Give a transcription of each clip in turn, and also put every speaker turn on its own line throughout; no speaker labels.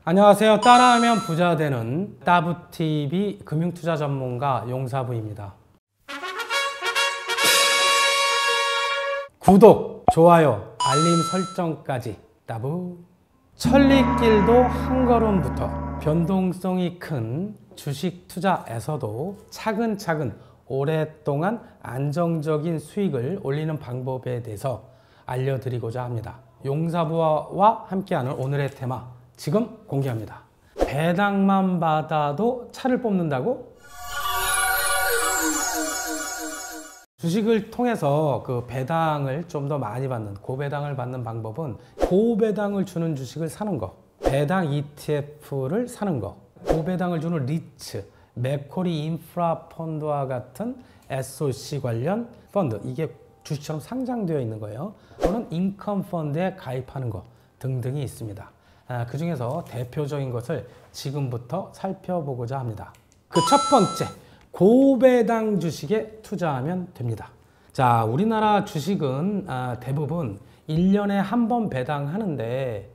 안녕하세요. 따라하면 부자 되는 따부TV 금융투자 전문가 용사부입니다. 구독, 좋아요, 알림 설정까지 따부. 천리길도 한 걸음부터 변동성이 큰 주식 투자에서도 차근차근 오랫동안 안정적인 수익을 올리는 방법에 대해서 알려드리고자 합니다. 용사부와 함께하는 오늘의 테마 지금 공개합니다. 배당만 받아도 차를 뽑는다고? 주식을 통해서 그 배당을 좀 더 많이 받는, 고배당을 받는 방법은 고배당을 주는 주식을 사는 거, 배당 ETF를 사는 거, 고배당을 주는 리츠, 맥쿼리 인프라 펀드와 같은 SOC 관련 펀드, 이게 주식처럼 상장되어 있는 거예요. 또는 인컴 펀드에 가입하는 거 등등이 있습니다. 그 중에서 대표적인 것을 지금부터 살펴보고자 합니다. 그 첫 번째, 고배당 주식에 투자하면 됩니다. 자, 우리나라 주식은 대부분 1년에 한 번 배당하는데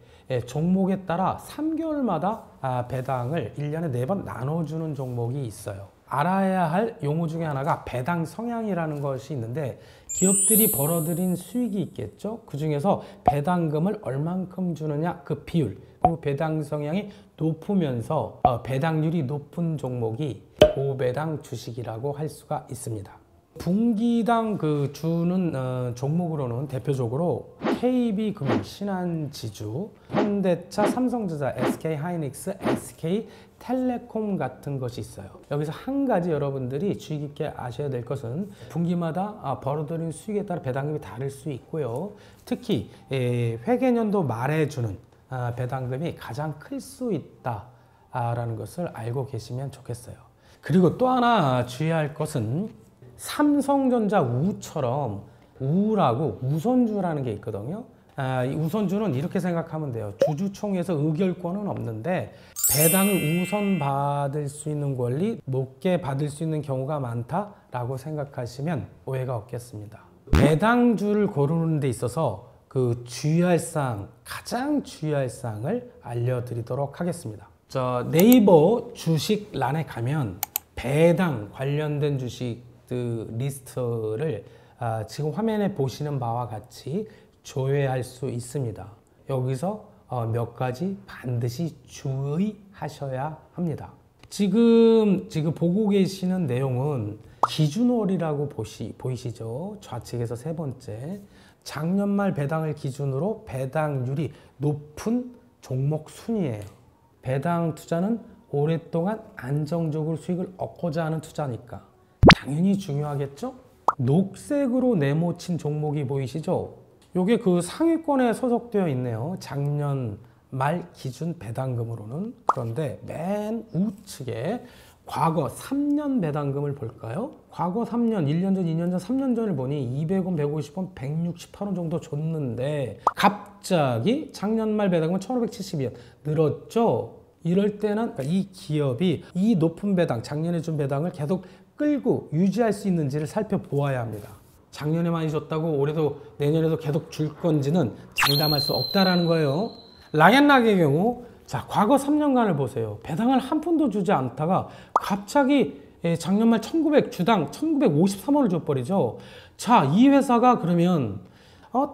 종목에 따라 3개월마다 배당을 1년에 4번 나눠주는 종목이 있어요. 알아야 할 용어 중에 하나가 배당 성향이라는 것이 있는데, 기업들이 벌어들인 수익이 있겠죠. 그 중에서 배당금을 얼만큼 주느냐, 그 비율, 그리고 배당 성향이 높으면서 배당률이 높은 종목이 고배당 주식이라고 할 수가 있습니다. 분기당 주는 종목으로는 대표적으로 KB금융, 신한지주, 현대차, 삼성전자, SK하이닉스, SK텔레콤 같은 것이 있어요. 여기서 한 가지 여러분들이 주의 깊게 아셔야 될 것은 분기마다 벌어들이는 수익에 따라 배당금이 다를 수 있고요. 특히 회계연도 말에 주는 배당금이 가장 클 수 있다라는 것을 알고 계시면 좋겠어요. 그리고 또 하나 주의할 것은 삼성전자 우처럼 우라고 우선주라는 게 있거든요. 이 우선주는 이렇게 생각하면 돼요. 주주총회에서 의결권은 없는데 배당을 우선 받을 수 있는 권리, 높게 받을 수 있는 경우가 많다라고 생각하시면 오해가 없겠습니다. 배당주를 고르는 데 있어서 그 주의할 사항, 가장 주의할 사항을 알려드리도록 하겠습니다. 네이버 주식란에 가면 배당 관련된 주식 리스트를 지금 화면에 보시는 바와 같이 조회할 수 있습니다. 여기서 몇 가지 반드시 주의하셔야 합니다. 지금 보고 계시는 내용은 기준월이라고 보이시죠? 좌측에서 세 번째, 작년 말 배당을 기준으로 배당률이 높은 종목 순이에요. 배당 투자는 오랫동안 안정적으로 수익을 얻고자 하는 투자니까 당연히 중요하겠죠? 녹색으로 네모친 종목이 보이시죠? 요게 그 상위권에 소속되어 있네요. 작년 말 기준 배당금으로는. 그런데 맨 우측에 과거 3년 배당금을 볼까요? 과거 3년, 1년 전, 2년 전, 3년 전을 보니 200원, 150원, 168원 정도 줬는데 갑자기 작년 말 배당금은 1572원 늘었죠? 이럴 때는 이 기업이 이 높은 배당, 작년에 준 배당을 계속 끌고 유지할 수 있는지를 살펴보아야 합니다. 작년에 많이 줬다고 올해도 내년에도 계속 줄 건지는 장담할 수 없다라는 거예요. 락앤락의 경우, 자, 과거 3년간을 보세요. 배당을 한 푼도 주지 않다가 갑자기 작년 말 주당 1953원을 줘버리죠. 자, 이 회사가 그러면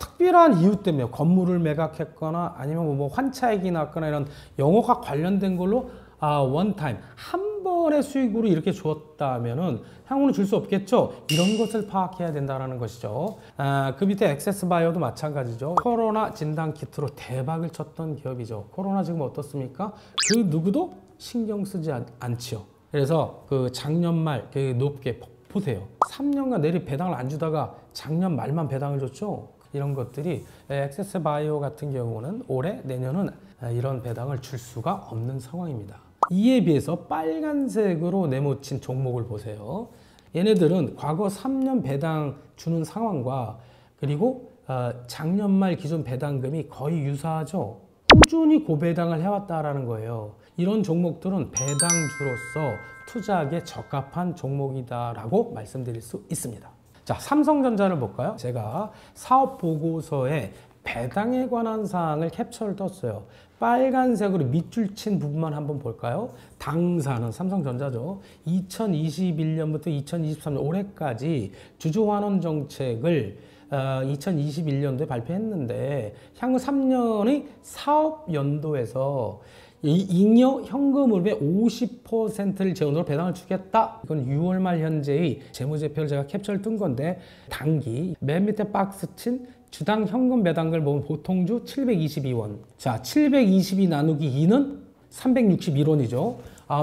특별한 이유 때문에 건물을 매각했거나 아니면 뭐 환차익이 났거나 이런 영업과 관련된 걸로 원타임 한 번의 수익으로 이렇게 주었다면은 향후는 줄 수 없겠죠. 이런 것을 파악해야 된다는 것이죠. 그 밑에 액세스바이오도 마찬가지죠. 코로나 진단키트로 대박을 쳤던 기업이죠. 코로나 지금 어떻습니까? 그 누구도 신경 쓰지 않지요. 그래서 그 작년 말 높게 보세요. 3년간 내리 배당을 안 주다가 작년 말만 배당을 줬죠. 이런 것들이 액세스바이오 같은 경우는 올해, 내년은 이런 배당을 줄 수가 없는 상황입니다. 이에 비해서 빨간색으로 네모친 종목을 보세요. 얘네들은 과거 3년 배당 주는 상황과 그리고 작년 말 기준 배당금이 거의 유사하죠. 꾸준히 고배당을 해왔다라는 거예요. 이런 종목들은 배당주로서 투자하기에 적합한 종목이다라고 말씀드릴 수 있습니다. 자, 삼성전자를 볼까요? 제가 사업 보고서에 배당에 관한 사항을 캡처를 떴어요. 빨간색으로 밑줄 친 부분만 한번 볼까요? 당사는 삼성전자죠. 2021년부터 2023년 올해까지 주주환원 정책을 2021년도에 발표했는데 향후 3년의 사업 연도에서 이 잉여 현금흐름의 50%를 재원으로 배당을 주겠다. 이건 6월 말 현재의 재무제표를 제가 캡처를 뜬 건데 당기 맨 밑에 박스 친 주당 현금 배당을 보면 보통주 722원. 자, 722 나누기 2는 361원이죠.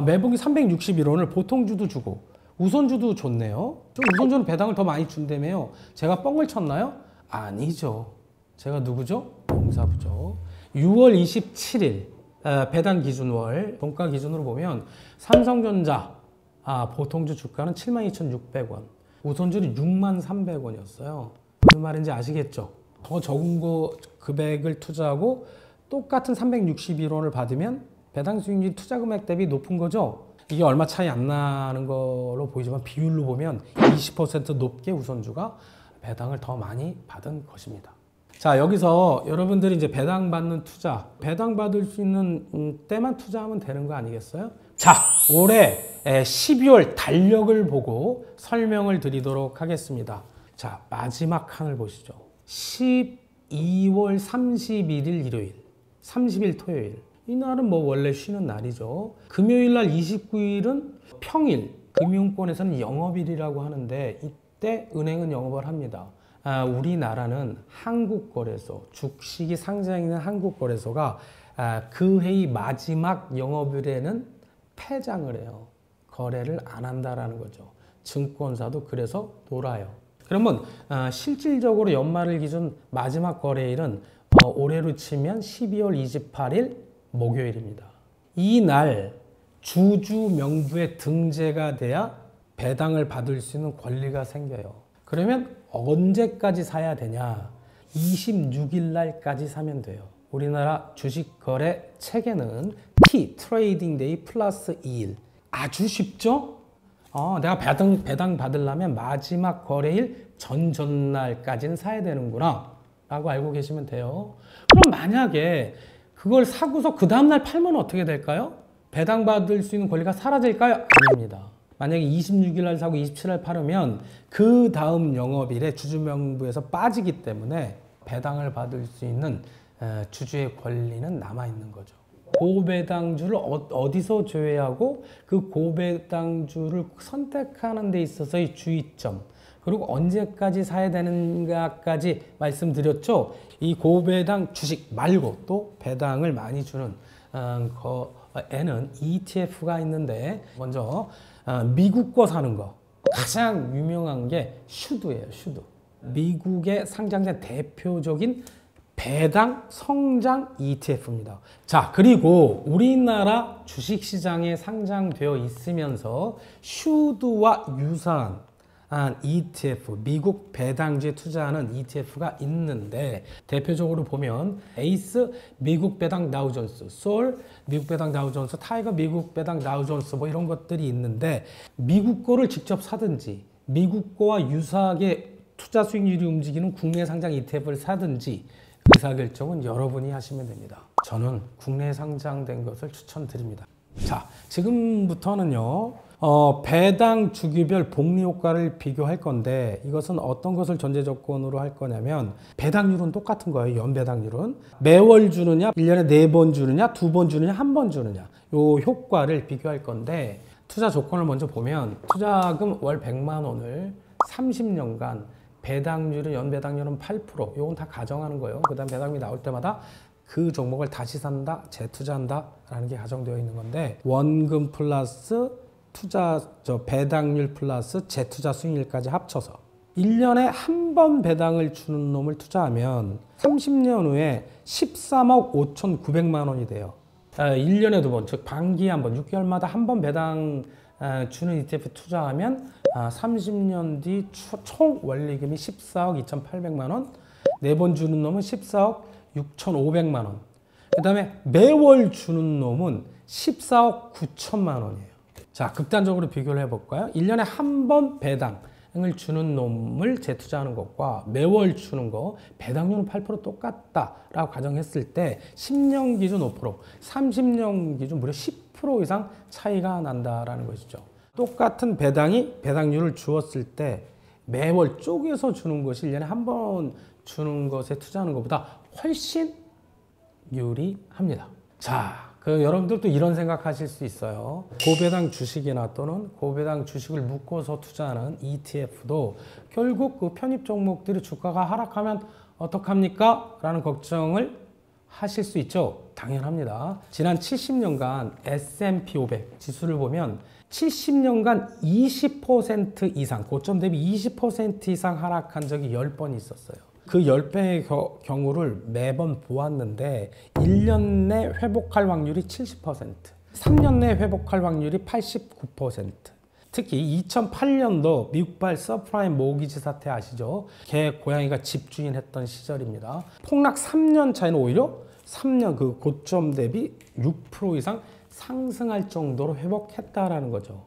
매분기 361원을 보통주도 주고 우선주도 줬네요. 좀 우선주는 배당을 더 많이 준다며요. 제가 뻥을 쳤나요? 아니죠. 제가 누구죠? 공사부죠. 6월 27일 배당 기준월 종가 기준으로 보면 삼성전자 보통주 주가는 72,600원, 우선주는 63,300원이었어요. 무슨 말인지 아시겠죠? 더 적은 거 금액을 투자하고 똑같은 361원을 받으면 배당 수익률이 투자 금액 대비 높은 거죠. 이게 얼마 차이 안 나는 걸로 보이지만 비율로 보면 20% 높게 우선주가 배당을 더 많이 받은 것입니다. 자, 여기서 여러분들이 이제 배당 받는 투자, 배당 받을 수 있는 때만 투자하면 되는 거 아니겠어요? 자, 올해 12월 달력을 보고 설명을 드리도록 하겠습니다. 자, 마지막 칸을 보시죠. 12월 31일 일요일, 30일 토요일. 이날은 뭐 원래 쉬는 날이죠. 금요일 날 29일은 평일, 금융권에서는 영업일이라고 하는데 이때 은행은 영업을 합니다. 우리나라는 한국거래소, 주식이 상장해 있는 한국거래소가 그 해의 마지막 영업일에는 폐장을 해요. 거래를 안 한다라는 거죠. 증권사도 그래서 놀아요. 그러면 실질적으로 연말을 기준 마지막 거래일은 올해로 치면 12월 28일 목요일입니다. 이날 주주 명부에 등재가 돼야 배당을 받을 수 있는 권리가 생겨요. 그러면 언제까지 사야 되냐? 26일 날까지 사면 돼요. 우리나라 주식거래 체계는 T, 트레이딩 데이 플러스 2일. 아주 쉽죠? 내가 배당 받으려면 마지막 거래일 전날까지는 사야 되는구나 라고 알고 계시면 돼요. 그럼 만약에 그걸 사고서 그 다음날 팔면 어떻게 될까요? 배당 받을 수 있는 권리가 사라질까요? 아닙니다. 만약에 26일 날 사고 27일 날 팔으면 그 다음 영업일에 주주명부에서 빠지기 때문에 배당을 받을 수 있는 주주의 권리는 남아있는 거죠. 고배당주를 어디서 조회하고 그 고배당주를 선택하는 데 있어서의 주의점, 그리고 언제까지 사야 되는가까지 말씀드렸죠. 이 고배당 주식 말고 또 배당을 많이 주는 거에는 ETF가 있는데 먼저 미국 거 사는 거 가장 유명한 게 슈드예요. 슈드. 미국에 상장된 대표적인 배당 성장 ETF입니다. 자, 그리고 우리나라 주식시장에 상장되어 있으면서 슈드와 유사한 ETF, 미국 배당주에 투자하는 ETF가 있는데 대표적으로 보면 에이스 미국 배당 다우존스, 솔 미국 배당 다우존스, 타이거 미국 배당 다우존스 뭐 이런 것들이 있는데 미국 거를 직접 사든지 미국 거와 유사하게 투자 수익률이 움직이는 국내 상장 ETF를 사든지 의사결정은 여러분이 하시면 됩니다. 저는 국내에 상장된 것을 추천드립니다. 자, 지금부터는요. 배당 주기별 복리 효과를 비교할 건데 이것은 어떤 것을 전제 조건으로 할 거냐면 배당률은 똑같은 거예요. 연배당률은. 매월 주느냐, 1년에 4번 주느냐, 2번 주느냐, 1번 주느냐. 요 효과를 비교할 건데 투자 조건을 먼저 보면 투자금 월 100만 원을 30년간 배당률은 연배당률은 8%. 요건 다 가정하는 거예요. 그 다음 배당률이 나올 때마다 그 종목을 다시 산다, 재투자한다 라는 게 가정되어 있는 건데 원금 플러스 배당률 플러스 재투자 수익률까지 합쳐서 1년에 한 번 배당을 주는 놈을 투자하면 30년 후에 13억 5,900만 원이 돼요. 1년에 2번, 즉 반기에 한 번, 6개월마다 한 번 배당 주는 ETF 투자하면 30년 뒤 총 원리금이 14억 2,800만 원, 4번 주는 놈은 14억 6,500만 원. 그 다음에 매월 주는 놈은 14억 9천만 원이에요. 자, 극단적으로 비교를 해볼까요? 1년에 한 번 배당, 주는 놈을 재투자하는 것과 매월 주는 거 배당률은 8% 똑같다라고 가정했을 때 10년 기준 5%, 30년 기준 무려 10% 이상 차이가 난다라는 것이죠. 똑같은 배당률을 주었을 때 매월 쪼개서 주는 것이 1년에 한 번 주는 것에 투자하는 것보다 훨씬 유리합니다. 자, 여러분들도 이런 생각하실 수 있어요. 고배당 주식이나 또는 고배당 주식을 묶어서 투자하는 ETF도 결국 그 편입 종목들이 주가가 하락하면 어떡합니까? 라는 걱정을 하실 수 있죠. 당연합니다. 지난 70년간 S&P 500 지수를 보면 70년간 20% 이상, 고점 대비 20% 이상 하락한 적이 10번 있었어요. 그 10배의 경우를 매번 보았는데 1년 내 회복할 확률이 70%, 3년 내 회복할 확률이 89%. 특히 2008년도 미국발 서프라임 모기지 사태 아시죠? 개 고양이가 집주인 했던 시절입니다. 폭락 3년 차이는 오히려 3년 그 고점 대비 6% 이상 상승할 정도로 회복했다라는 거죠.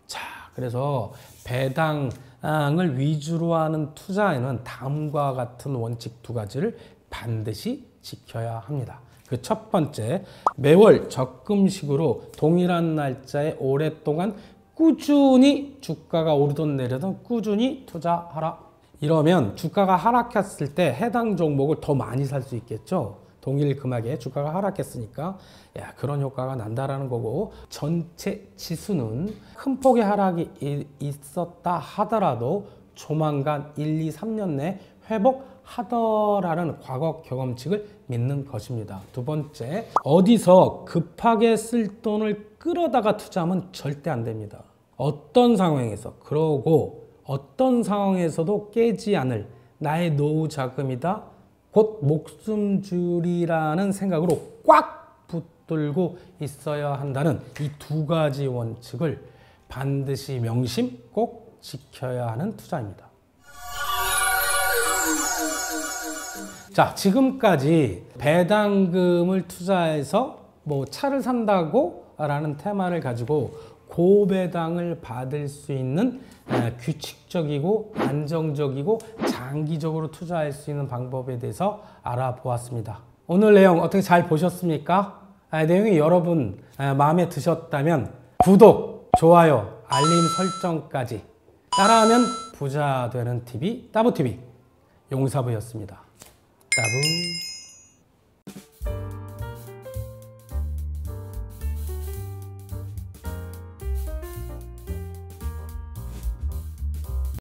자, 그래서 배당을 위주로 하는 투자에는 다음과 같은 원칙 두 가지를 반드시 지켜야 합니다. 그 첫 번째, 매월 적금식으로 동일한 날짜에 오랫동안 꾸준히 주가가 오르던 내리던 꾸준히 투자하라. 이러면 주가가 하락했을 때 해당 종목을 더 많이 살 수 있겠죠. 동일 금액에 주가가 하락했으니까 그런 효과가 난다라는 거고, 전체 지수는 큰 폭의 하락이 있었다 하더라도 조만간 1, 2, 3년 내 회복하더라는 과거 경험칙을 믿는 것입니다. 두 번째, 어디서 급하게 쓸 돈을 끌어다가 투자하면 절대 안 됩니다. 어떤 상황에서, 그러고 어떤 상황에서도 깨지 않을 나의 노후 자금이다, 곧 목숨줄이라는 생각으로 꽉 붙들고 있어야 한다는 이 두 가지 원칙을 반드시 명심 꼭 지켜야 하는 투자입니다. 자, 지금까지 배당금을 투자해서 차를 산다고 라는 테마를 가지고 고배당을 받을 수 있는 규칙적이고 안정적이고 장기적으로 투자할 수 있는 방법에 대해서 알아보았습니다. 오늘 내용 어떻게 잘 보셨습니까? 내용이 여러분 마음에 드셨다면 구독, 좋아요, 알림 설정까지 따라하면 부자 되는 TV 따부TV 용사부였습니다. 따부.